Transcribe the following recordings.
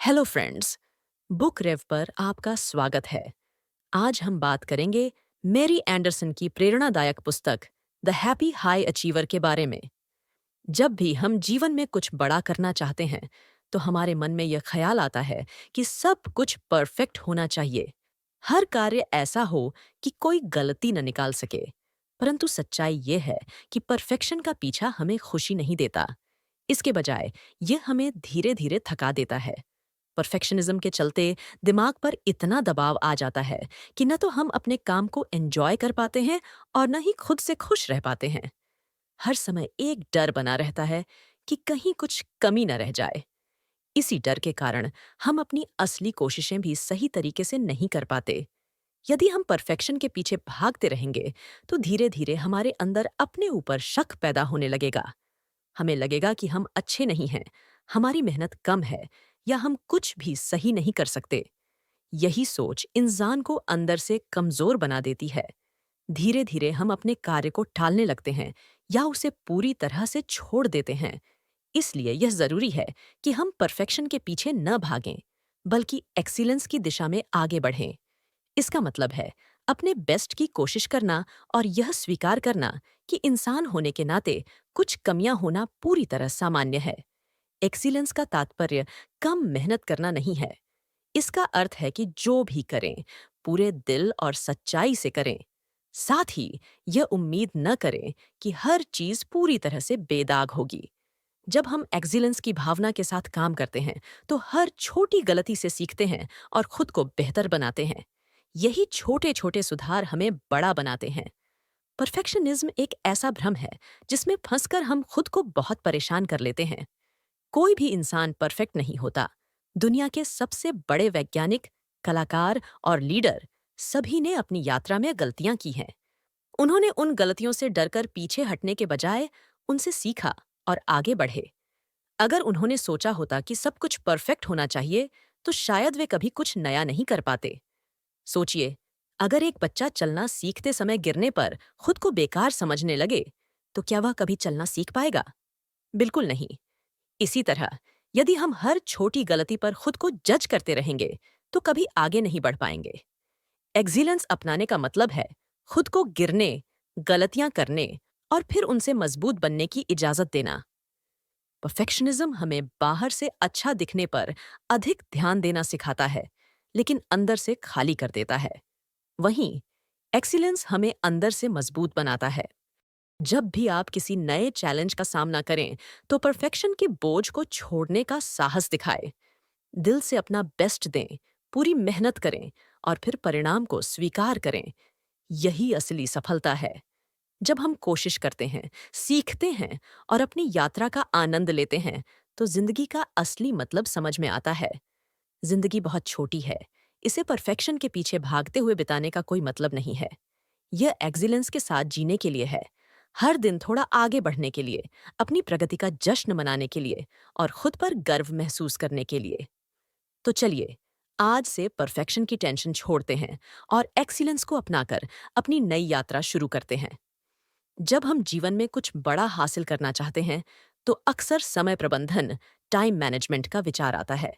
Hello friends. Book रेव पर आपका स्वागत है। आज हम बात करेंगे मैरी एंडरसन की प्रेरणादायक पुस्तक द हैप्पी हाई अचीवर के बारे में। जब भी हम जीवन में कुछ बड़ा करना चाहते हैं तो हमारे मन में यह ख्याल आता है कि सब कुछ परफेक्ट होना चाहिए। हर कार्य ऐसा हो कि कोई गलती न निकाल सके। परंतु सच्चाई यह है कि परफेक्शन का पीछा हमें खुशी नहीं देता। इसके बजाय यह हमें धीरे धीरे थका देता है। परफेक्शनिज्म के चलते दिमाग पर इतना दबाव आ जाता है कि न तो हम अपने काम को एंजॉय कर पाते हैं और न ही खुद से खुश रह पाते हैं। हर समय एक डर बना रहता है कि कहीं कुछ कमी न रह जाए। इसी डर के कारण हम अपनी असली कोशिशें भी सही तरीके से नहीं कर पाते। यदि हम परफेक्शन के पीछे भागते रहेंगे तो धीरे धीरे हमारे अंदर अपने ऊपर शक पैदा होने लगेगा। हमें लगेगा कि हम अच्छे नहीं हैं, हमारी मेहनत कम है या हम कुछ भी सही नहीं कर सकते। यही सोच इंसान को अंदर से कमजोर बना देती है। धीरे धीरे हम अपने कार्य को टालने लगते हैं या उसे पूरी तरह से छोड़ देते हैं। इसलिए यह जरूरी है कि हम परफेक्शन के पीछे न भागें, बल्कि एक्सीलेंस की दिशा में आगे बढ़ें। इसका मतलब है अपने बेस्ट की कोशिश करना और यह स्वीकार करना कि इंसान होने के नाते कुछ कमियां होना पूरी तरह सामान्य है। एक्सीलेंस का तात्पर्य कम मेहनत करना नहीं है। इसका अर्थ है कि जो भी करें पूरे दिल और सच्चाई से करें। साथ ही यह उम्मीद न करें कि हर चीज पूरी तरह से बेदाग होगी। जब हम एक्सीलेंस की भावना के साथ काम करते हैं तो हर छोटी गलती से सीखते हैं और खुद को बेहतर बनाते हैं। यही छोटे छोटे सुधार हमें बड़ा बनाते हैं। परफेक्शनिज्म एक ऐसा भ्रम है जिसमें फंसकर हम खुद को बहुत परेशान कर लेते हैं। कोई भी इंसान परफेक्ट नहीं होता। दुनिया के सबसे बड़े वैज्ञानिक, कलाकार और लीडर सभी ने अपनी यात्रा में गलतियां की हैं। उन्होंने उन गलतियों से डरकर पीछे हटने के बजाय उनसे सीखा और आगे बढ़े। अगर उन्होंने सोचा होता कि सब कुछ परफेक्ट होना चाहिए तो शायद वे कभी कुछ नया नहीं कर पाते। सोचिए, अगर एक बच्चा चलना सीखते समय गिरने पर खुद को बेकार समझने लगे तो क्या वह कभी चलना सीख पाएगा? बिल्कुल नहीं। इसी तरह यदि हम हर छोटी गलती पर खुद को जज करते रहेंगे तो कभी आगे नहीं बढ़ पाएंगे। एक्सीलेंस अपनाने का मतलब है खुद को गिरने, गलतियां करने और फिर उनसे मजबूत बनने की इजाजत देना। परफेक्शनिज्म हमें बाहर से अच्छा दिखने पर अधिक ध्यान देना सिखाता है, लेकिन अंदर से खाली कर देता है। वहीं एक्सीलेंस हमें अंदर से मजबूत बनाता है। जब भी आप किसी नए चैलेंज का सामना करें तो परफेक्शन के बोझ को छोड़ने का साहस दिखाएं। दिल से अपना बेस्ट दें, पूरी मेहनत करें और फिर परिणाम को स्वीकार करें। यही असली सफलता है। जब हम कोशिश करते हैं, सीखते हैं और अपनी यात्रा का आनंद लेते हैं तो जिंदगी का असली मतलब समझ में आता है। जिंदगी बहुत छोटी है, इसे परफेक्शन के पीछे भागते हुए बिताने का कोई मतलब नहीं है। यह एक्सीलेंस के साथ जीने के लिए है, हर दिन थोड़ा आगे बढ़ने के लिए, अपनी प्रगति का जश्न मनाने के लिए और खुद पर गर्व महसूस करने के लिए। तो चलिए, आज से परफेक्शन की टेंशन छोड़ते हैं और एक्सीलेंस को अपनाकर अपनी नई यात्रा शुरू करते हैं। जब हम जीवन में कुछ बड़ा हासिल करना चाहते हैं तो अक्सर समय प्रबंधन, टाइम मैनेजमेंट का विचार आता है।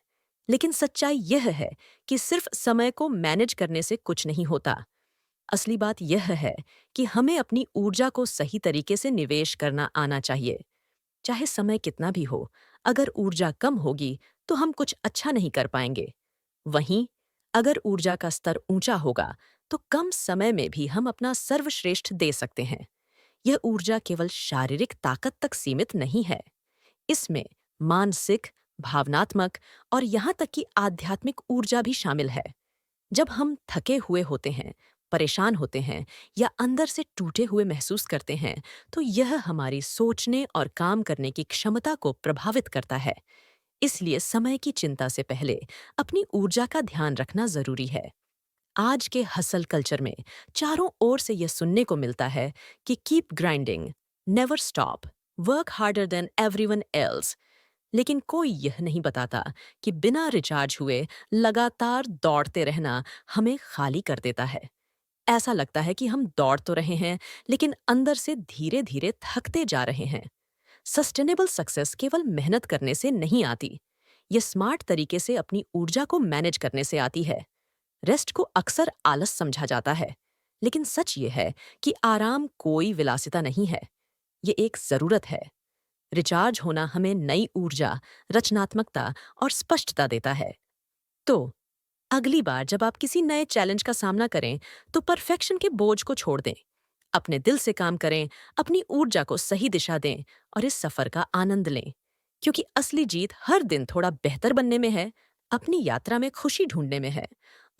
लेकिन सच्चाई यह है कि सिर्फ समय को मैनेज करने से कुछ नहीं होता। असली बात यह है कि हमें अपनी ऊर्जा को सही तरीके से निवेश करना आना चाहिए। चाहे समय कितना भी हो, अगर ऊर्जा कम होगी तो हम कुछ अच्छा नहीं कर पाएंगे। वहीं अगर ऊर्जा का स्तर ऊंचा होगा तो कम समय में भी हम अपना सर्वश्रेष्ठ दे सकते हैं। यह ऊर्जा केवल शारीरिक ताकत तक सीमित नहीं है। इसमें मानसिक, भावनात्मक और यहाँ तक कि आध्यात्मिक ऊर्जा भी शामिल है। जब हम थके हुए होते हैं, परेशान होते हैं या अंदर से टूटे हुए महसूस करते हैं तो यह हमारी सोचने और काम करने की क्षमता को प्रभावित करता है। इसलिए समय की चिंता से पहले अपनी ऊर्जा का ध्यान रखना जरूरी है। आज के हसल कल्चर में चारों ओर से यह सुनने को मिलता है कि keep grinding, never stop, work harder than everyone else. लेकिन कोई यह नहीं बताता कि बिना रिचार्ज हुए लगातार दौड़ते रहना हमें खाली कर देता है। ऐसा लगता है कि हम दौड़ तो रहे हैं, लेकिन अंदर से धीरे धीरे थकते जा रहे हैं। सस्टेनेबल सक्सेस केवल मेहनत करने से नहीं आती। ये स्मार्ट तरीके से अपनी ऊर्जा को मैनेज करने से आती है। रेस्ट को अक्सर आलस समझा जाता है, लेकिन सच ये है कि आराम कोई विलासिता नहीं है, ये एक जरूरत है। रिचार्ज होना हमें नई ऊर्जा, रचनात्मकता और स्पष्टता देता है। तो अगली बार जब आप किसी नए चैलेंज का सामना करें, तो परफेक्शन के बोझ को छोड़ दें। अपने दिल से काम करें, अपनी ऊर्जा को सही दिशा दें और इस सफर का आनंद लें। क्योंकि असली जीत हर दिन थोड़ा बेहतर बनने में है, अपनी यात्रा में खुशी ढूंढने में है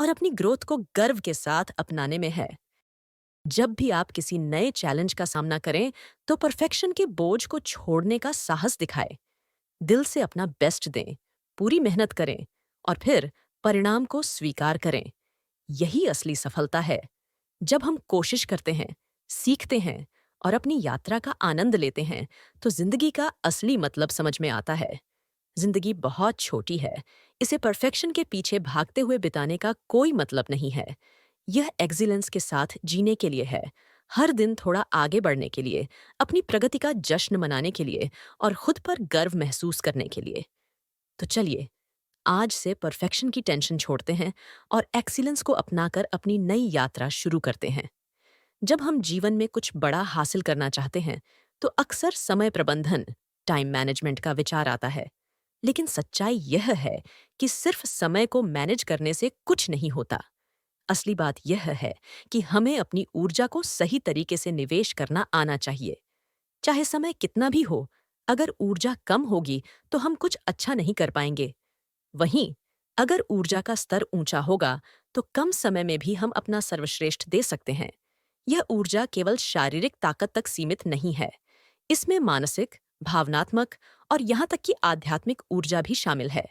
और अपनी ग्रोथ को गर्व के साथ अपनाने में है। जब भी आप किसी नए चैलेंज का सामना करें, तो परफेक्शन के बोझ को छोड़ने का साहस दिखाएं। दिल से अपना बेस्ट दें, पूरी मेहनत करें और फिर परिणाम को स्वीकार करें। यही असली सफलता है। जब हम कोशिश करते हैं, सीखते हैं और अपनी यात्रा का आनंद लेते हैं, तो जिंदगी का असली मतलब समझ में आता है। जिंदगी बहुत छोटी है, इसे परफेक्शन के पीछे भागते हुए बिताने का कोई मतलब नहीं है। यह एक्सीलेंस के साथ जीने के लिए है, हर दिन थोड़ा आगे बढ़ने के लिए, अपनी प्रगति का जश्न मनाने के लिए और खुद पर गर्व महसूस करने के लिए। तो चलिए, आज से परफेक्शन की टेंशन छोड़ते हैं और एक्सीलेंस को अपनाकर अपनी नई यात्रा शुरू करते हैं। जब हम जीवन में कुछ बड़ा हासिल करना चाहते हैं, तो अक्सर समय प्रबंधन, टाइम मैनेजमेंट का विचार आता है। लेकिन सच्चाई यह है कि सिर्फ समय को मैनेज करने से कुछ नहीं होता। असली बात यह है कि हमें अपनी ऊर्जा को सही तरीके से निवेश करना आना चाहिए। चाहे समय कितना भी हो, अगर ऊर्जा कम होगी तो हम कुछ अच्छा नहीं कर पाएंगे। वहीं अगर ऊर्जा का स्तर ऊंचा होगा, तो कम समय में भी हम अपना सर्वश्रेष्ठ दे सकते हैं। यह ऊर्जा केवल शारीरिक ताकत तक सीमित नहीं है, इसमें मानसिक, भावनात्मक और यहाँ तक कि आध्यात्मिक ऊर्जा भी शामिल है।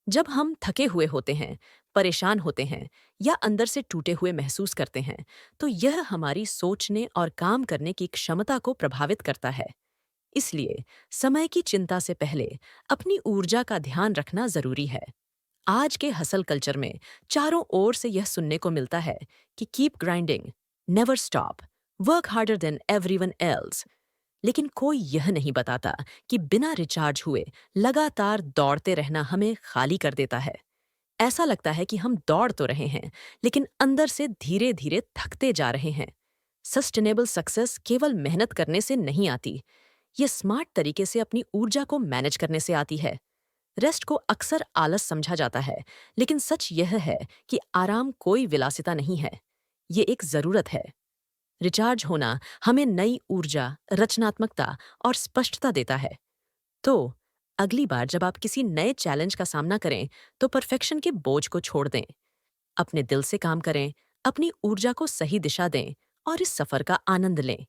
जब हम थके हुए होते हैं, परेशान होते हैं या अंदर से टूटे हुए महसूस करते हैं, तो यह हमारी सोचने और काम करने की क्षमता को प्रभावित करता है। इसलिए समय की चिंता से पहले अपनी ऊर्जा का ध्यान रखना जरूरी है। आज के हसल कल्चर में चारों ओर से यह सुनने को मिलता है कि keep grinding, never stop, work harder than everyone else. लेकिन कोई यह नहीं बताता कि बिना रिचार्ज हुए लगातार दौड़ते रहना हमें खाली कर देता है। ऐसा लगता है कि हम दौड़ तो रहे हैं, लेकिन अंदर से धीरे धीरे थकते जा रहे हैं। सस्टेनेबल सक्सेस केवल मेहनत करने से नहीं आती, ये स्मार्ट तरीके से अपनी ऊर्जा को मैनेज करने से आती है। रेस्ट को अक्सर आलस समझा जाता है, लेकिन सच यह है कि आराम कोई विलासिता नहीं है, ये एक जरूरत है। रिचार्ज होना हमें नई ऊर्जा, रचनात्मकता और स्पष्टता देता है। तो अगली बार जब आप किसी नए चैलेंज का सामना करें, तो परफेक्शन के बोझ को छोड़ दें। अपने दिल से काम करें, अपनी ऊर्जा को सही दिशा दें और इस सफर का आनंद लें।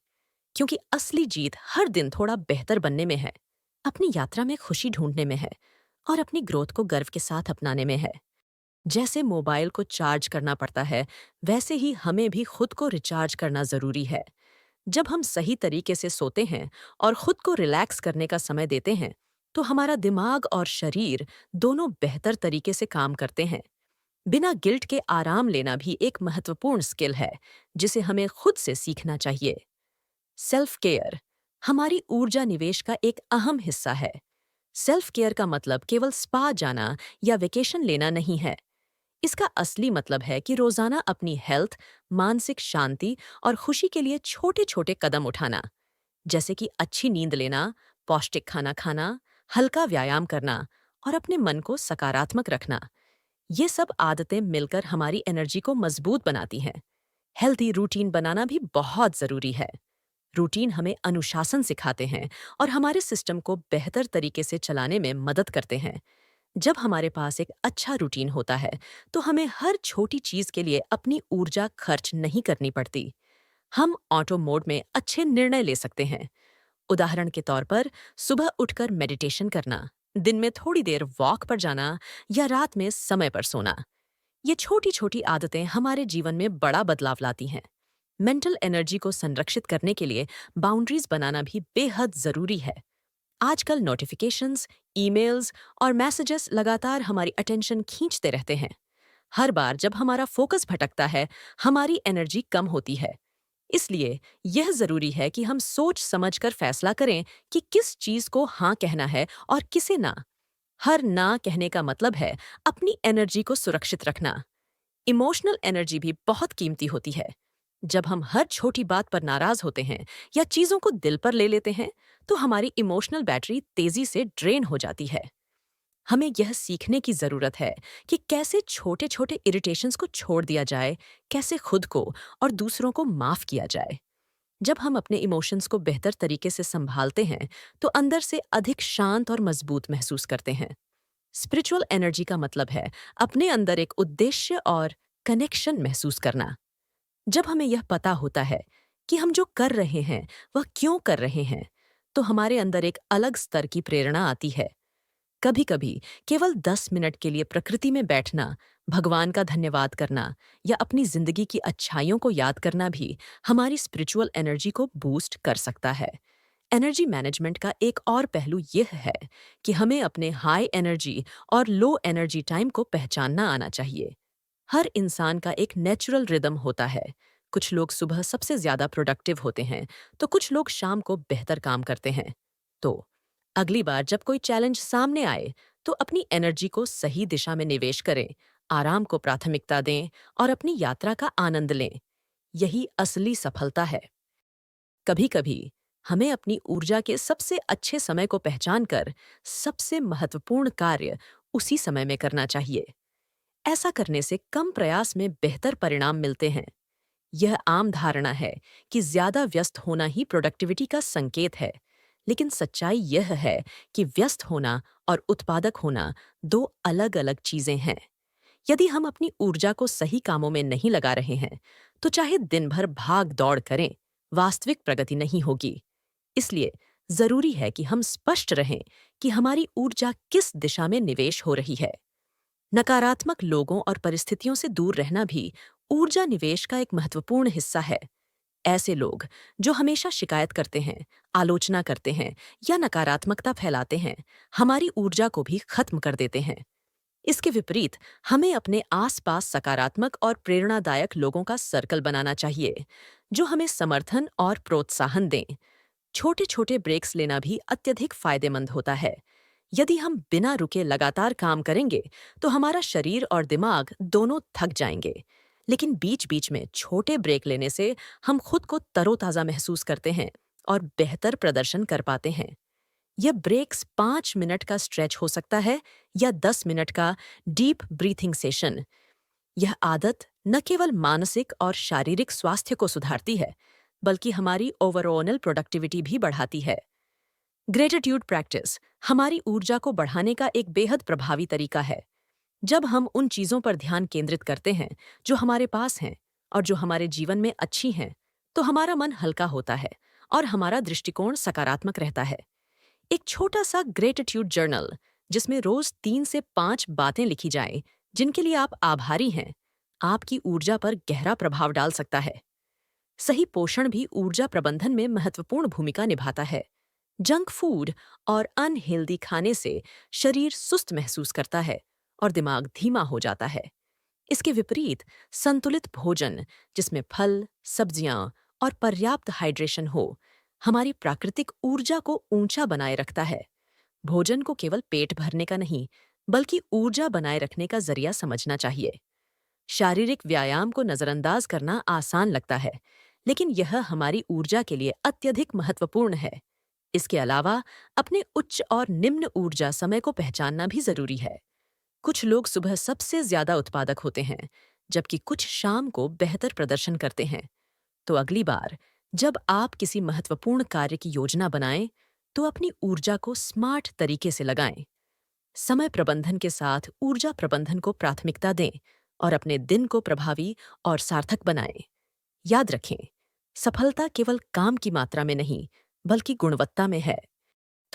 क्योंकि असली जीत हर दिन थोड़ा बेहतर बनने में है, अपनी यात्रा में खुशी ढूंढने में है और अपनी ग्रोथ को गर्व के साथ अपनाने में है। जैसे मोबाइल को चार्ज करना पड़ता है, वैसे ही हमें भी खुद को रिचार्ज करना जरूरी है। जब हम सही तरीके से सोते हैं और खुद को रिलैक्स करने का समय देते हैं, तो हमारा दिमाग और शरीर दोनों बेहतर तरीके से काम करते हैं। बिना गिल्ट के आराम लेना भी एक महत्वपूर्ण स्किल है, जिसे हमें खुद से सीखना चाहिए। सेल्फ केयर हमारी ऊर्जा निवेश का एक अहम हिस्सा है। सेल्फ केयर का मतलब केवल स्पा जाना या वेकेशन लेना नहीं है। इसका असली मतलब है कि रोजाना अपनी हेल्थ, मानसिक शांति और खुशी के लिए छोटे छोटे कदम उठाना। जैसे कि अच्छी नींद लेना, पौष्टिक खाना खाना, हल्का व्यायाम करना और अपने मन को सकारात्मक रखना। ये सब आदतें मिलकर हमारी एनर्जी को मजबूत बनाती हैं। हेल्दी रूटीन बनाना भी बहुत जरूरी है। रूटीन हमें अनुशासन सिखाते हैं और हमारे सिस्टम को बेहतर तरीके से चलाने में मदद करते हैं। जब हमारे पास एक अच्छा रूटीन होता है, तो हमें हर छोटी चीज के लिए अपनी ऊर्जा खर्च नहीं करनी पड़ती। हम ऑटो मोड में अच्छे निर्णय ले सकते हैं। उदाहरण के तौर पर, सुबह उठकर मेडिटेशन करना, दिन में थोड़ी देर वॉक पर जाना या रात में समय पर सोना। ये छोटी छोटी आदतें हमारे जीवन में बड़ा बदलाव लाती हैं। मेंटल एनर्जी को संरक्षित करने के लिए बाउंड्रीज बनाना भी बेहद जरूरी है। आजकल नोटिफिकेशंस, ईमेल्स और मैसेजेस लगातार हमारी अटेंशन खींचते रहते हैं। हर बार जब हमारा फोकस भटकता है, हमारी एनर्जी कम होती है। इसलिए यह जरूरी है कि हम सोच समझकर फैसला करें कि किस चीज को हाँ कहना है और किसे ना। हर ना कहने का मतलब है अपनी एनर्जी को सुरक्षित रखना। इमोशनल एनर्जी भी बहुत कीमती होती है। जब हम हर छोटी बात पर नाराज होते हैं या चीजों को दिल पर ले लेते हैं, तो हमारी इमोशनल बैटरी तेजी से ड्रेन हो जाती है। हमें यह सीखने की जरूरत है कि कैसे छोटे छोटे इरिटेशंस को छोड़ दिया जाए, कैसे खुद को और दूसरों को माफ किया जाए। जब हम अपने इमोशंस को बेहतर तरीके से संभालते हैं, तो अंदर से अधिक शांत और मजबूत महसूस करते हैं। स्पिरिचुअल एनर्जी का मतलब है अपने अंदर एक उद्देश्य और कनेक्शन महसूस करना। जब हमें यह पता होता है कि हम जो कर रहे हैं वह क्यों कर रहे हैं, तो हमारे अंदर एक अलग स्तर की प्रेरणा आती है। कभी कभी केवल 10 मिनट के लिए प्रकृति में बैठना, भगवान का धन्यवाद करना या अपनी जिंदगी की अच्छाइयों को याद करना भी हमारी स्पिरिचुअल एनर्जी को बूस्ट कर सकता है। एनर्जी मैनेजमेंट का एक और पहलू यह है कि हमें अपने हाई एनर्जी और लो एनर्जी टाइम को पहचानना आना चाहिए। हर इंसान का एक नेचुरल रिदम होता है। कुछ लोग सुबह सबसे ज्यादा प्रोडक्टिव होते हैं, तो कुछ लोग शाम को बेहतर काम करते हैं। तो अगली बार जब कोई चैलेंज सामने आए, तो अपनी एनर्जी को सही दिशा में निवेश करें, आराम को प्राथमिकता दें और अपनी यात्रा का आनंद लें। यही असली सफलता है। कभी कभी हमें अपनी ऊर्जा के सबसे अच्छे समय को पहचानकर सबसे महत्वपूर्ण कार्य उसी समय में करना चाहिए। ऐसा करने से कम प्रयास में बेहतर परिणाम मिलते हैं। यह आम धारणा है कि ज्यादा व्यस्त होना ही प्रोडक्टिविटी का संकेत है, लेकिन सच्चाई यह है कि व्यस्त होना और उत्पादक होना दो अलग-अलग चीजें हैं। यदि हम अपनी ऊर्जा को सही कामों में नहीं लगा रहे हैं, तो चाहे दिन भर भाग दौड़ करें, वास्तविक प्रगति नहीं होगी। इसलिए जरूरी है कि हम स्पष्ट रहें कि हमारी ऊर्जा किस दिशा में निवेश हो रही है। नकारात्मक लोगों और परिस्थितियों से दूर रहना भी ऊर्जा निवेश का एक महत्वपूर्ण हिस्सा है। ऐसे लोग जो हमेशा शिकायत करते हैं, आलोचना करते हैं या नकारात्मकता फैलाते हैं, हमारी ऊर्जा को भी खत्म कर देते हैं। इसके विपरीत हमें अपने आसपास सकारात्मक और प्रेरणादायक लोगों का सर्कल बनाना चाहिए, जो हमें समर्थन और प्रोत्साहन दें। छोटे छोटे ब्रेक्स लेना भी अत्यधिक फायदेमंद होता है। यदि हम बिना रुके लगातार काम करेंगे, तो हमारा शरीर और दिमाग दोनों थक जाएंगे। लेकिन बीच बीच में छोटे ब्रेक लेने से हम खुद को तरोताजा महसूस करते हैं और बेहतर प्रदर्शन कर पाते हैं। यह ब्रेक्स 5 मिनट का स्ट्रेच हो सकता है या 10 मिनट का डीप ब्रीथिंग सेशन। यह आदत न केवल मानसिक और शारीरिक स्वास्थ्य को सुधारती है, बल्कि हमारी ओवरऑल प्रोडक्टिविटी भी बढ़ाती है। ग्रेटिट्यूड प्रैक्टिस हमारी ऊर्जा को बढ़ाने का एक बेहद प्रभावी तरीका है। जब हम उन चीजों पर ध्यान केंद्रित करते हैं जो हमारे पास हैं और जो हमारे जीवन में अच्छी हैं, तो हमारा मन हल्का होता है और हमारा दृष्टिकोण सकारात्मक रहता है। एक छोटा सा ग्रेटिट्यूड जर्नल, जिसमें रोज 3 से 5 बातें लिखी जाएं जिनके लिए आप आभारी हैं, आपकी ऊर्जा पर गहरा प्रभाव डाल सकता है। सही पोषण भी ऊर्जा प्रबंधन में महत्वपूर्ण भूमिका निभाता है। जंक फूड और अनहेल्दी खाने से शरीर सुस्त महसूस करता है और दिमाग धीमा हो जाता है। इसके विपरीत संतुलित भोजन, जिसमें फल, सब्जियां और पर्याप्त हाइड्रेशन हो, हमारी प्राकृतिक ऊर्जा को ऊंचा बनाए रखता है। भोजन को केवल पेट भरने का नहीं, बल्कि ऊर्जा बनाए रखने का जरिया समझना चाहिए। शारीरिक व्यायाम को नजरअंदाज करना आसान लगता है, लेकिन यह हमारी ऊर्जा के लिए अत्यधिक महत्वपूर्ण है। इसके अलावा अपने उच्च और निम्न ऊर्जा समय को पहचानना भी जरूरी है। कुछ लोग सुबह सबसे ज्यादा उत्पादक होते हैं, जबकि कुछ शाम को बेहतर प्रदर्शन करते हैं। तो अगली बार जब आप किसी महत्वपूर्ण कार्य की योजना बनाएं, तो अपनी ऊर्जा को स्मार्ट तरीके से लगाएं। समय प्रबंधन के साथ ऊर्जा प्रबंधन को प्राथमिकता दें और अपने दिन को प्रभावी और सार्थक बनाएं। याद रखें, सफलता केवल काम की मात्रा में नहीं, बल्कि गुणवत्ता में है।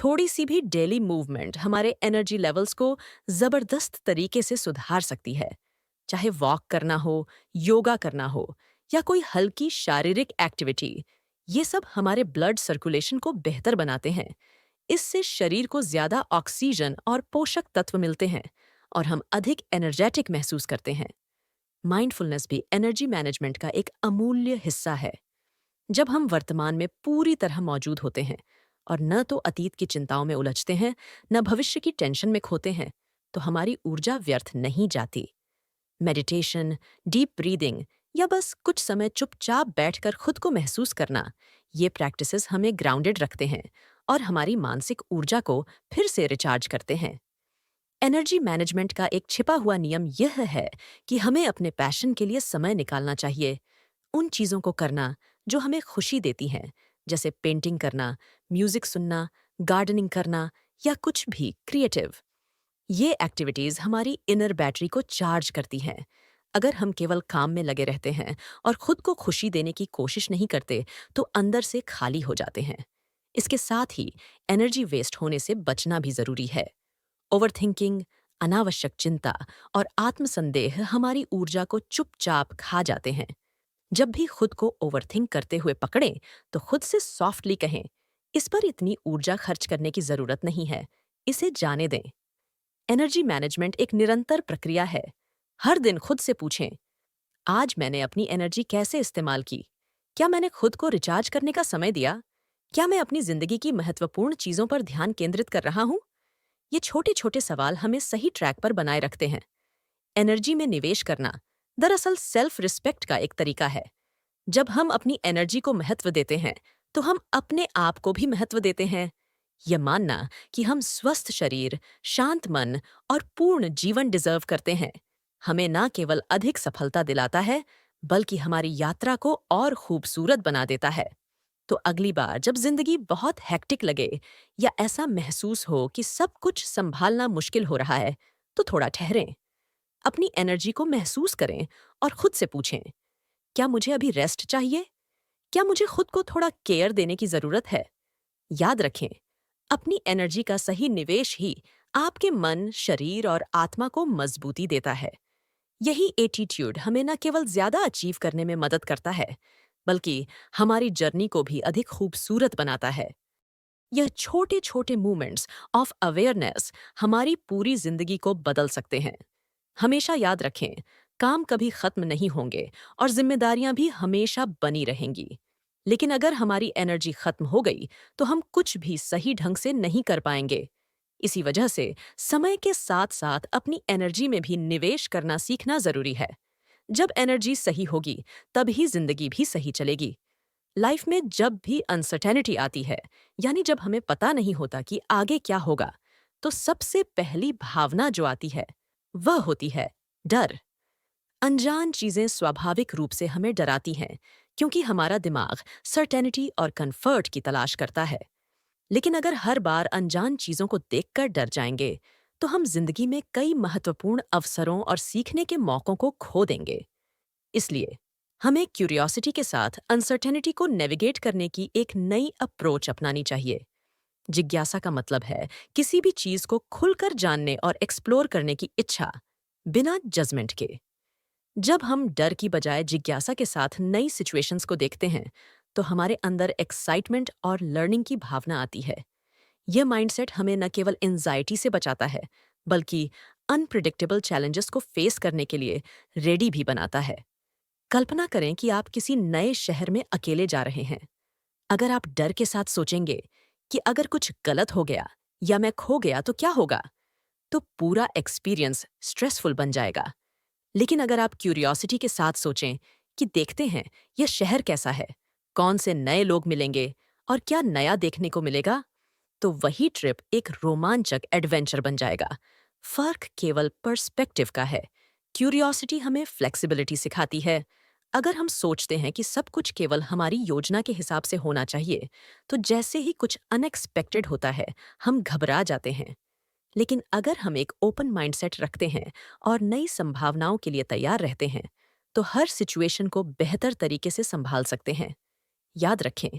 थोड़ी सी भी डेली मूवमेंट हमारे एनर्जी लेवल्स को जबरदस्त तरीके से सुधार सकती है। चाहे वॉक करना हो, योगा करना हो या कोई हल्की शारीरिक एक्टिविटी, ये सब हमारे ब्लड सर्कुलेशन को बेहतर बनाते हैं। इससे शरीर को ज्यादा ऑक्सीजन और पोषक तत्व मिलते हैं और हम अधिक एनर्जेटिक महसूस करते हैं। माइंडफुलनेस भी एनर्जी मैनेजमेंट का एक अमूल्य हिस्सा है। जब हम वर्तमान में पूरी तरह मौजूद होते हैं और न तो अतीत की चिंताओं में उलझते हैं, न भविष्य की टेंशन में खोते हैं, तो हमारी ऊर्जा व्यर्थ नहीं जाती। मेडिटेशन, डीप ब्रीदिंग या बस कुछ समय चुपचाप बैठकर खुद को महसूस करना, ये प्रैक्टिसेस हमें ग्राउंडेड रखते हैं और हमारी मानसिक ऊर्जा को फिर से रिचार्ज करते हैं। एनर्जी मैनेजमेंट का एक छिपा हुआ नियम यह है कि हमें अपने पैशन के लिए समय निकालना चाहिए। उन चीज़ों को करना जो हमें खुशी देती हैं, जैसे पेंटिंग करना, म्यूजिक सुनना, गार्डनिंग करना या कुछ भी क्रिएटिव। ये एक्टिविटीज़ हमारी इनर बैटरी को चार्ज करती हैं। अगर हम केवल काम में लगे रहते हैं और खुद को खुशी देने की कोशिश नहीं करते, तो अंदर से खाली हो जाते हैं। इसके साथ ही एनर्जी वेस्ट होने से बचना भी ज़रूरी है। ओवरथिंकिंग, अनावश्यक चिंता और आत्मसंदेह हमारी ऊर्जा को चुपचाप खा जाते हैं। जब भी खुद को ओवरथिंक करते हुए पकड़ें, तो खुद से सॉफ्टली कहें, इस पर इतनी ऊर्जा खर्च करने की ज़रूरत नहीं है, इसे जाने दें। एनर्जी मैनेजमेंट एक निरंतर प्रक्रिया है। हर दिन खुद से पूछें, आज मैंने अपनी एनर्जी कैसे इस्तेमाल की? क्या मैंने खुद को रिचार्ज करने का समय दिया? क्या मैं अपनी जिंदगी की महत्वपूर्ण चीजों पर ध्यान केंद्रित कर रहा हूँ? ये छोटे छोटे सवाल हमें सही ट्रैक पर बनाए रखते हैं। एनर्जी में निवेश करना दरअसल सेल्फ रिस्पेक्ट का एक तरीका है। जब हम अपनी एनर्जी को महत्व देते हैं, तो हम अपने आप को भी महत्व देते हैं। यह मानना कि हम स्वस्थ शरीर, शांत मन और पूर्ण जीवन डिजर्व करते हैं, हमें न केवल अधिक सफलता दिलाता है, बल्कि हमारी यात्रा को और खूबसूरत बना देता है। तो अगली बार जब जिंदगी बहुत हेक्टिक लगे या ऐसा महसूस हो कि सब कुछ संभालना मुश्किल हो रहा है, तो थोड़ा ठहरें, अपनी एनर्जी को महसूस करें और खुद से पूछें, क्या मुझे अभी रेस्ट चाहिए? क्या मुझे खुद को थोड़ा केयर देने की जरूरत है? याद रखें, अपनी एनर्जी का सही निवेश ही आपके मन, शरीर और आत्मा को मजबूती देता है। यही एटीट्यूड हमें न केवल ज्यादा अचीव करने में मदद करता है, बल्कि हमारी जर्नी को भी अधिक खूबसूरत बनाता है। यह छोटे छोटे मूवमेंट्स ऑफ अवेयरनेस हमारी पूरी जिंदगी को बदल सकते हैं। हमेशा याद रखें, काम कभी खत्म नहीं होंगे और जिम्मेदारियां भी हमेशा बनी रहेंगी। लेकिन अगर हमारी एनर्जी खत्म हो गई, तो हम कुछ भी सही ढंग से नहीं कर पाएंगे। इसी वजह से समय के साथ साथ अपनी एनर्जी में भी निवेश करना सीखना जरूरी है। जब एनर्जी सही होगी, तब ही जिंदगी भी सही चलेगी। लाइफ में जब भी अनसर्टेनिटी आती है, यानी जब हमें पता नहीं होता कि आगे क्या होगा, तो सबसे पहली भावना जो आती है, वह होती है डर। अनजान चीजें स्वाभाविक रूप से हमें डराती हैं, क्योंकि हमारा दिमाग सर्टेनिटी और कंफर्ट की तलाश करता है। लेकिन अगर हर बार अनजान चीजों को देखकर डर जाएंगे, तो हम जिंदगी में कई महत्वपूर्ण अवसरों और सीखने के मौकों को खो देंगे। इसलिए हमें क्यूरियोसिटी के साथ अनसर्टेनिटी को नेविगेट करने की एक नई अप्रोच अपनानी चाहिए। जिज्ञासा का मतलब है किसी भी चीज को खुलकर जानने और एक्सप्लोर करने की इच्छा, बिना जजमेंट के। जब हम डर की बजाय जिज्ञासा के साथ नई सिचुएशंस को देखते हैं, तो हमारे अंदर एक्साइटमेंट और लर्निंग की भावना आती है। यह माइंडसेट हमें न केवल एंजाइटी से बचाता है, बल्कि अनप्रिडिक्टेबल चैलेंजेस को फेस करने के लिए रेडी भी बनाता है। कल्पना करें कि आप किसी नए शहर में अकेले जा रहे हैं। अगर आप डर के साथ सोचेंगे कि अगर कुछ गलत हो गया या मैं खो गया तो क्या होगा, तो पूरा एक्सपीरियंस स्ट्रेसफुल बन जाएगा। लेकिन अगर आप क्यूरियोसिटी के साथ सोचें कि देखते हैं यह शहर कैसा है, कौन से नए लोग मिलेंगे और क्या नया देखने को मिलेगा, तो वही ट्रिप एक रोमांचक एडवेंचर बन जाएगा। फर्क केवल पर्सपेक्टिव का है। क्यूरियोसिटी हमें फ्लेक्सिबिलिटी सिखाती है। अगर हम सोचते हैं कि सब कुछ केवल हमारी योजना के हिसाब से होना चाहिए, तो जैसे ही कुछ अनएक्सपेक्टेड होता है, हम घबरा जाते हैं। लेकिन अगर हम एक ओपन माइंडसेट रखते हैं और नई संभावनाओं के लिए तैयार रहते हैं, तो हर सिचुएशन को बेहतर तरीके से संभाल सकते हैं। याद रखें,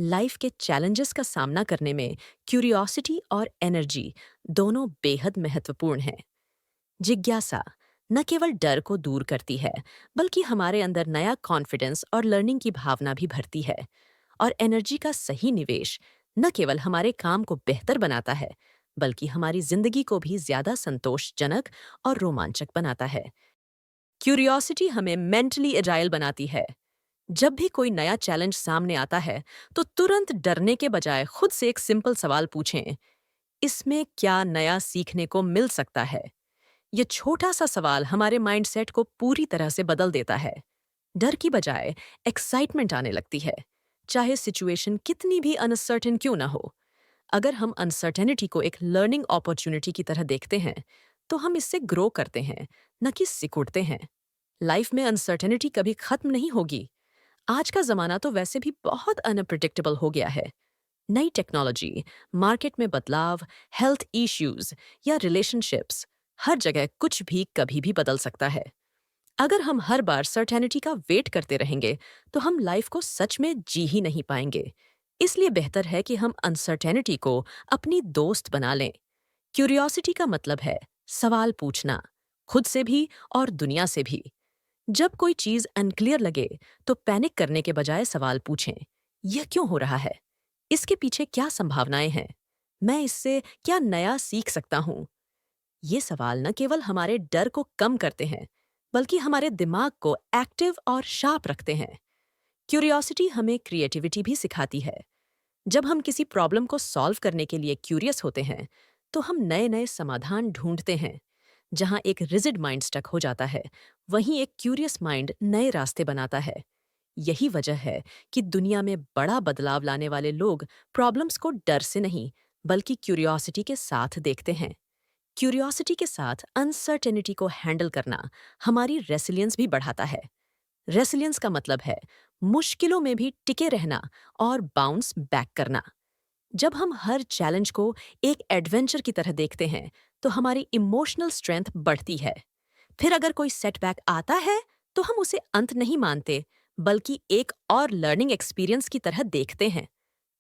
लाइफ के चैलेंजेस का सामना करने में क्यूरियोसिटी और एनर्जी दोनों बेहद महत्वपूर्ण हैं। जिज्ञासा न केवल डर को दूर करती है, बल्कि हमारे अंदर नया कॉन्फिडेंस और लर्निंग की भावना भी भरती है। और एनर्जी का सही निवेश न केवल हमारे काम को बेहतर बनाता है, बल्कि हमारी जिंदगी को भी ज्यादा संतोषजनक और रोमांचक बनाता है। क्यूरियोसिटी हमें मेंटली एजाइल बनाती है। जब भी कोई नया चैलेंज सामने आता है, तो तुरंत डरने के बजाय खुद से एक सिंपल सवाल पूछें, इसमें क्या नया सीखने को मिल सकता है? ये छोटा सा सवाल हमारे माइंडसेट को पूरी तरह से बदल देता है। डर की बजाय एक्साइटमेंट आने लगती है, चाहे सिचुएशन कितनी भी अनसर्टेन क्यों ना हो। अगर हम अनसर्टेनिटी को एक लर्निंग अपॉर्चुनिटी की तरह देखते हैं, तो हम इससे ग्रो करते हैं, न कि सिकुड़ते हैं। लाइफ में अनसर्टेनिटी कभी खत्म नहीं होगी। आज का जमाना तो वैसे भी बहुत अनप्रिडिक्टेबल हो गया है। नई टेक्नोलॉजी, मार्केट में बदलाव, हेल्थ इश्यूज या रिलेशनशिप्स, हर जगह कुछ भी कभी भी बदल सकता है। अगर हम हर बार सर्टेनिटी का वेट करते रहेंगे, तो हम लाइफ को सच में जी ही नहीं पाएंगे। इसलिए बेहतर है कि हम अनसर्टेनिटी को अपनी दोस्त बना लें। क्यूरियोसिटी का मतलब है सवाल पूछना, खुद से भी और दुनिया से भी। जब कोई चीज अनक्लियर लगे, तो पैनिक करने के बजाय सवाल पूछें, यह क्यों हो रहा है? इसके पीछे क्या संभावनाएं हैं? मैं इससे क्या नया सीख सकता हूँ? ये सवाल न केवल हमारे डर को कम करते हैं, बल्कि हमारे दिमाग को एक्टिव और शार्प रखते हैं। क्यूरियोसिटी हमें क्रिएटिविटी भी सिखाती है। जब हम किसी प्रॉब्लम को सॉल्व करने के लिए क्यूरियस होते हैं, तो हम नए नए समाधान ढूंढते हैं। जहां एक रिजिड माइंड स्टक हो जाता है, वहीं एक क्यूरियस माइंड नए रास्ते बनाता है। यही वजह है कि दुनिया में बड़ा बदलाव लाने वाले लोग प्रॉब्लम्स को डर से नहीं, बल्कि क्यूरियोसिटी के साथ देखते हैं। क्यूरियोसिटी के साथ अनसर्टेनिटी को हैंडल करना हमारी रेसिलियंस भी बढ़ाता है। रेसिलियंस का मतलब है मुश्किलों में भी टिके रहना और बाउंस बैक करना। जब हम हर चैलेंज को एक एडवेंचर की तरह देखते हैं, तो हमारी इमोशनल स्ट्रेंथ बढ़ती है। फिर अगर कोई सेटबैक आता है, तो हम उसे अंत नहीं मानते, बल्कि एक और लर्निंग एक्सपीरियंस की तरह देखते हैं।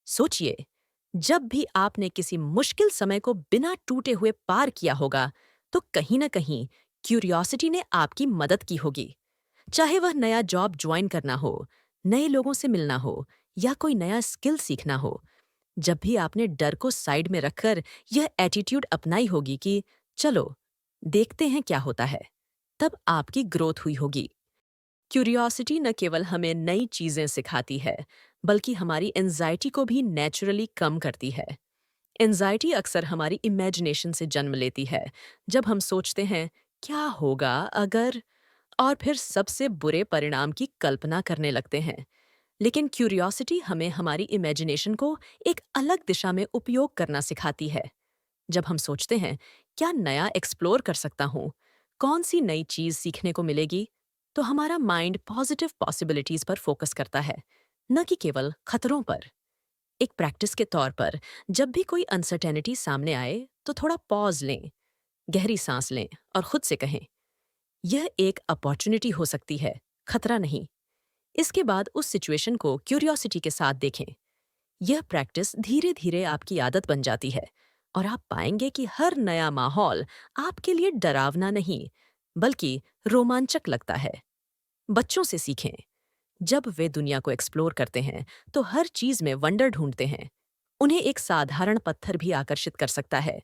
सोचिए, जब भी आपने किसी मुश्किल समय को बिना टूटे हुए पार किया होगा, तो कहीं ना कहीं क्यूरियोसिटी ने आपकी मदद की होगी। चाहे वह नया जॉब ज्वाइन करना हो, नए लोगों से मिलना हो, या कोई नया स्किल सीखना हो। जब भी आपने डर को साइड में रखकर यह एटीट्यूड अपनाई होगी कि चलो देखते हैं क्या होता है, तब आपकी ग्रोथ हुई होगी। क्यूरियोसिटी न केवल हमें नई चीजें सिखाती है, बल्कि हमारी एंजाइटी को भी नेचुरली कम करती है। एंजाइटी अक्सर हमारी इमेजिनेशन से जन्म लेती है, जब हम सोचते हैं क्या होगा अगर, और फिर सबसे बुरे परिणाम की कल्पना करने लगते हैं। लेकिन क्यूरियोसिटी हमें हमारी इमेजिनेशन को एक अलग दिशा में उपयोग करना सिखाती है। जब हम सोचते हैं क्या नया एक्सप्लोर कर सकता हूँ, कौन सी नई चीज सीखने को मिलेगी, तो हमारा माइंड पॉजिटिव पॉसिबिलिटीज पर फोकस करता है, न कि केवल खतरों पर। एक प्रैक्टिस के तौर पर, जब भी कोई अनसर्टेनिटी सामने आए, तो थोड़ा पॉज लें, गहरी सांस लें और खुद से कहें, यह एक अपॉर्चुनिटी हो सकती है, खतरा नहीं। इसके बाद उस सिचुएशन को क्यूरियोसिटी के साथ देखें। यह प्रैक्टिस धीरे धीरे आपकी आदत बन जाती है, और आप पाएंगे कि हर नया माहौल आपके लिए डरावना नहीं, बल्कि रोमांचक लगता है। बच्चों से सीखें। जब वे दुनिया को एक्सप्लोर करते हैं, तो हर चीज में वंडर ढूंढते हैं। उन्हें एक साधारण पत्थर भी आकर्षित कर सकता है।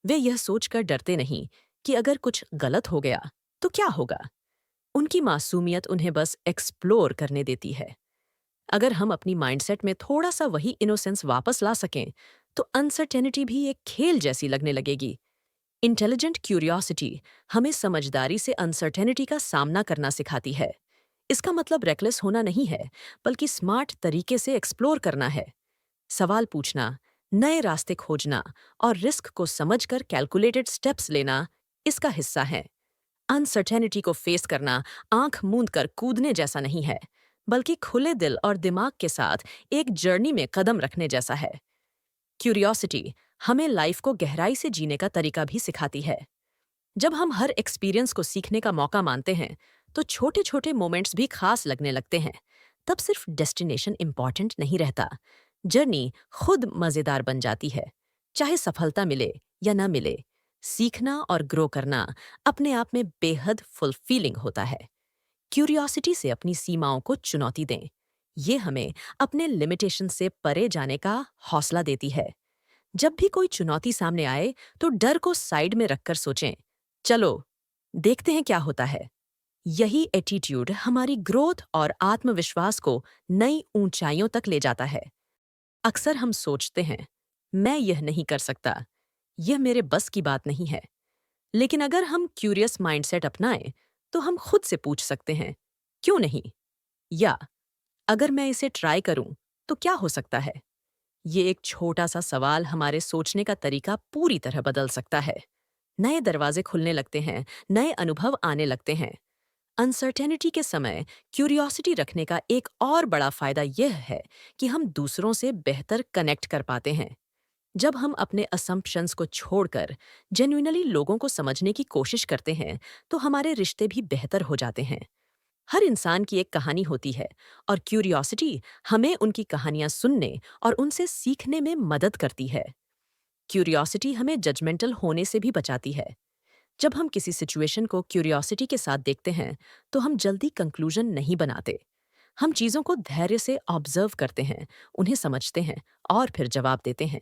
वे यह सोचकर डरते नहीं कि अगर कुछ गलत हो गया तो क्या होगा। उनकी मासूमियत उन्हें बस एक्सप्लोर करने देती है। अगर हम अपनी माइंडसेट में थोड़ा सा वही इनोसेंस वापस ला सकें, तो अनसर्टेनिटी भी एक खेल जैसी लगने लगेगी। इंटेलिजेंट क्यूरियोसिटी हमें समझदारी से अनसर्टेनिटी का सामना करना सिखाती है। इसका मतलब रेकलेस होना नहीं है, बल्कि स्मार्ट तरीके से एक्सप्लोर करना है। सवाल पूछना, नए रास्ते खोजना और रिस्क को समझकर कैलकुलेटेड स्टेप्स लेना इसका हिस्सा है। अनसर्टेनिटी को फेस करना आंख मूंद कर कूदने जैसा नहीं है, बल्कि खुले दिल और दिमाग के साथ एक जर्नी में कदम रखने जैसा है। क्यूरियोसिटी हमें लाइफ को गहराई से जीने का तरीका भी सिखाती है। जब हम हर एक्सपीरियंस को सीखने का मौका मानते हैं, तो छोटे छोटे मोमेंट्स भी खास लगने लगते हैं। तब सिर्फ डेस्टिनेशन इंपॉर्टेंट नहीं रहता, जर्नी खुद मजेदार बन जाती है। चाहे सफलता मिले या ना मिले, सीखना और ग्रो करना अपने आप में बेहद फुलफिलिंग होता है। क्यूरियोसिटी से अपनी सीमाओं को चुनौती दें। ये हमें अपने लिमिटेशन से परे जाने का हौसला देती है। जब भी कोई चुनौती सामने आए, तो डर को साइड में रखकर सोचें, चलो देखते हैं क्या होता है। यही एटीट्यूड हमारी ग्रोथ और आत्मविश्वास को नई ऊंचाइयों तक ले जाता है। अक्सर हम सोचते हैं, मैं यह नहीं कर सकता, यह मेरे बस की बात नहीं है। लेकिन अगर हम क्यूरियस माइंडसेट अपनाएं, तो हम खुद से पूछ सकते हैं, क्यों नहीं? या अगर मैं इसे ट्राई करूं, तो क्या हो सकता है? ये एक छोटा सा सवाल हमारे सोचने का तरीका पूरी तरह बदल सकता है। नए दरवाजे खुलने लगते हैं, नए अनुभव आने लगते हैं। अनसर्टेनिटी के समय क्यूरियोसिटी रखने का एक और बड़ा फायदा यह है कि हम दूसरों से बेहतर कनेक्ट कर पाते हैं। जब हम अपने असम्पशंस को छोड़कर जेन्युइनली लोगों को समझने की कोशिश करते हैं, तो हमारे रिश्ते भी बेहतर हो जाते हैं। हर इंसान की एक कहानी होती है, और क्यूरियोसिटी हमें उनकी कहानियां सुनने और उनसे सीखने में मदद करती है। क्यूरियोसिटी हमें जजमेंटल होने से भी बचाती है। जब हम किसी सिचुएशन को क्यूरियोसिटी के साथ देखते हैं, तो हम जल्दी कंक्लूजन नहीं बनाते। हम चीज़ों को धैर्य से ऑब्जर्व करते हैं, उन्हें समझते हैं और फिर जवाब देते हैं।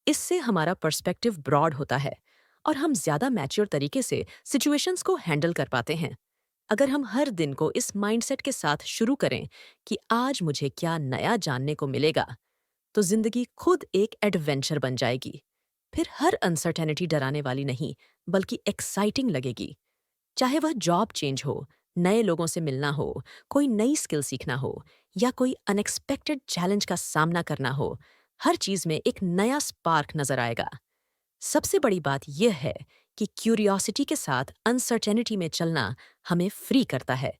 इससे हमारा पर्सपेक्टिव ब्रॉड होता है और हम ज्यादा मैच्योर तरीके से सिचुएशंस को हैंडल कर पाते हैं। अगर हम हर दिन को इस माइंडसेट के साथ शुरू करें कि आज मुझे क्या नया जानने को मिलेगा, तो जिंदगी खुद एक एडवेंचर बन जाएगी। फिर हर अनसर्टेनिटी डराने वाली नहीं, बल्कि एक्साइटिंग लगेगी। चाहे वह जॉब चेंज हो, नए लोगों से मिलना हो, कोई नई स्किल सीखना हो, या कोई अनएक्सपेक्टेड चैलेंज का सामना करना हो, हर चीज में एक नया स्पार्क नजर आएगा। सबसे बड़ी बात यह है कि क्यूरियोसिटी के साथ अनसर्टेनिटी में चलना हमें फ्री करता है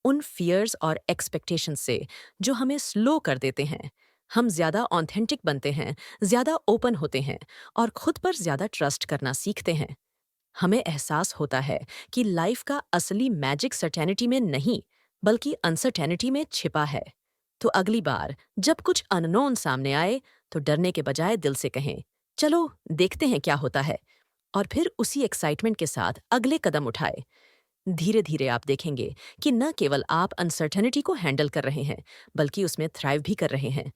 उन फियर्स और एक्सपेक्टेशंस से जो हमें स्लो कर देते हैं। हम ज्यादा ऑथेंटिक बनते हैं, ज्यादा ओपन होते हैं और खुद पर ज्यादा ट्रस्ट करना सीखते हैं। हमें एहसास होता है कि लाइफ का असली मैजिक सर्टेनिटी में नहीं, बल्कि अनसर्टेनिटी में छिपा है। तो अगली बार जब कुछ अननोन सामने आए, तो डरने के बजाय दिल से कहें, चलो देखते हैं क्या होता है, और फिर उसी एक्साइटमेंट के साथ अगले कदम उठाए। धीरे धीरे आप देखेंगे कि न केवल आप अनसर्टेनिटी को हैंडल कर रहे हैं, बल्कि उसमें थ्राइव भी कर रहे हैं।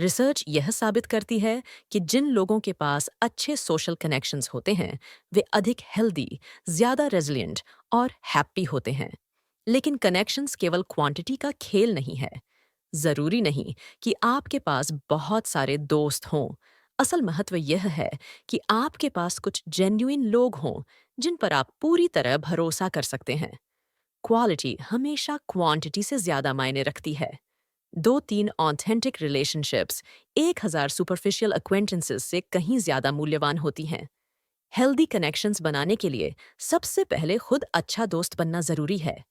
रिसर्च यह साबित करती है कि जिन लोगों के पास अच्छे सोशल कनेक्शंस होते हैं, वे अधिक हेल्दी, ज्यादा रेजिलिएंट और हैप्पी होते हैं। लेकिन कनेक्शंस केवल क्वांटिटी का खेल नहीं है। जरूरी नहीं कि आपके पास बहुत सारे दोस्त हों। असल महत्व यह है कि आपके पास कुछ जेन्युइन लोग हों, जिन पर आप पूरी तरह भरोसा कर सकते हैं। क्वालिटी हमेशा क्वांटिटी से ज्यादा मायने रखती है। 2-3 ऑथेंटिक रिलेशनशिप्स 1000 सुपरफिशियल अक्वेंटेंसेस से कहीं ज्यादा मूल्यवान होती हैं। हेल्दी कनेक्शंस बनाने के लिए सबसे पहले खुद अच्छा दोस्त बनना जरूरी है।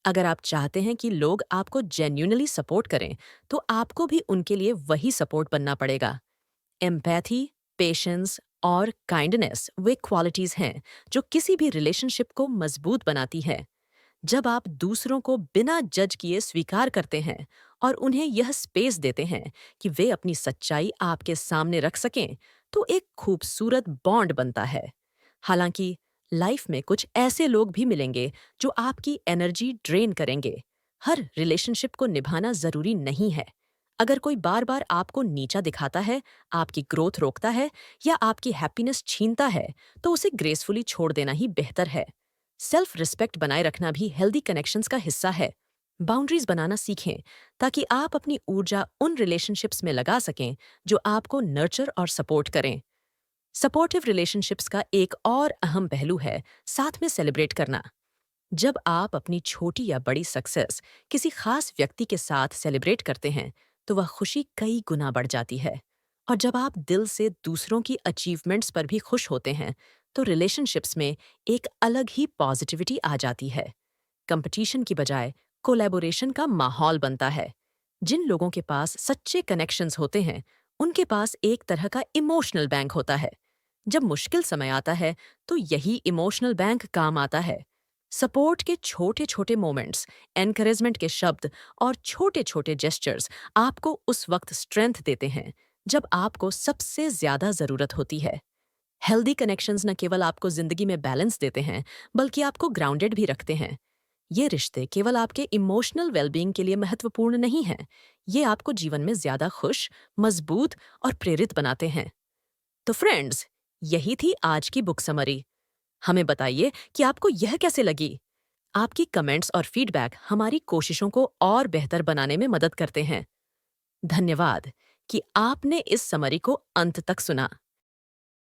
अगर आप चाहते हैं कि लोग आपको जेन्युइनली सपोर्ट करें, तो आपको भी उनके लिए वही सपोर्ट बनना पड़ेगा। एम्पैथी, पेशेंस और काइंडनेस वे क्वालिटीज हैं जो किसी भी रिलेशनशिप को मजबूत बनाती है। जब आप दूसरों को बिना जज किए स्वीकार करते हैं और उन्हें यह स्पेस देते हैं कि वे अपनी सच्चाई आपके सामने रख सकें, तो एक खूबसूरत बॉन्ड बनता है। हालांकि लाइफ में कुछ ऐसे लोग भी मिलेंगे जो आपकी एनर्जी ड्रेन करेंगे। हर रिलेशनशिप को निभाना जरूरी नहीं है। अगर कोई बार बार आपको नीचा दिखाता है, आपकी ग्रोथ रोकता है या आपकी हैप्पीनेस छीनता है, तो उसे ग्रेसफुली छोड़ देना ही बेहतर है। सेल्फ रिस्पेक्ट बनाए रखना भी हेल्दी कनेक्शंस का हिस्सा है। बाउंड्रीज बनाना सीखें, ताकि आप अपनी ऊर्जा उन रिलेशनशिप्स में लगा सकें जो आपको नर्चर और सपोर्ट करें। सपोर्टिव रिलेशनशिप्स का एक और अहम पहलू है साथ में सेलिब्रेट करना। जब आप अपनी छोटी या बड़ी सक्सेस किसी खास व्यक्ति के साथ सेलिब्रेट करते हैं, तो वह खुशी कई गुना बढ़ जाती है। और जब आप दिल से दूसरों की अचीवमेंट्स पर भी खुश होते हैं, तो रिलेशनशिप्स में एक अलग ही पॉजिटिविटी आ जाती है। कंपटीशन की बजाय कोलैबोरेशन का माहौल बनता है। जिन लोगों के पास सच्चे कनेक्शंस होते हैं, उनके पास एक तरह का इमोशनल बैंक होता है। जब मुश्किल समय आता है, तो यही इमोशनल बैंक काम आता है। सपोर्ट के छोटे छोटे मोमेंट्स, एनकरेजमेंट के शब्द और छोटे छोटे जेस्चर्स आपको उस वक्त स्ट्रेंथ देते हैं जब आपको सबसे ज्यादा जरूरत होती है। हेल्दी कनेक्शंस न केवल आपको जिंदगी में बैलेंस देते हैं, बल्कि आपको ग्राउंडेड भी रखते हैं। ये रिश्ते केवल आपके इमोशनल वेलबींग के लिए महत्वपूर्ण नहीं हैं, ये आपको जीवन में ज्यादा खुश, मजबूत और प्रेरित बनाते हैं। तो फ्रेंड्स, यही थी आज की बुक समरी। हमें बताइए कि आपको यह कैसे लगी। आपकी कमेंट्स और फीडबैक हमारी कोशिशों को और बेहतर बनाने में मदद करते हैं। धन्यवाद कि आपने इस समरी को अंत तक सुना।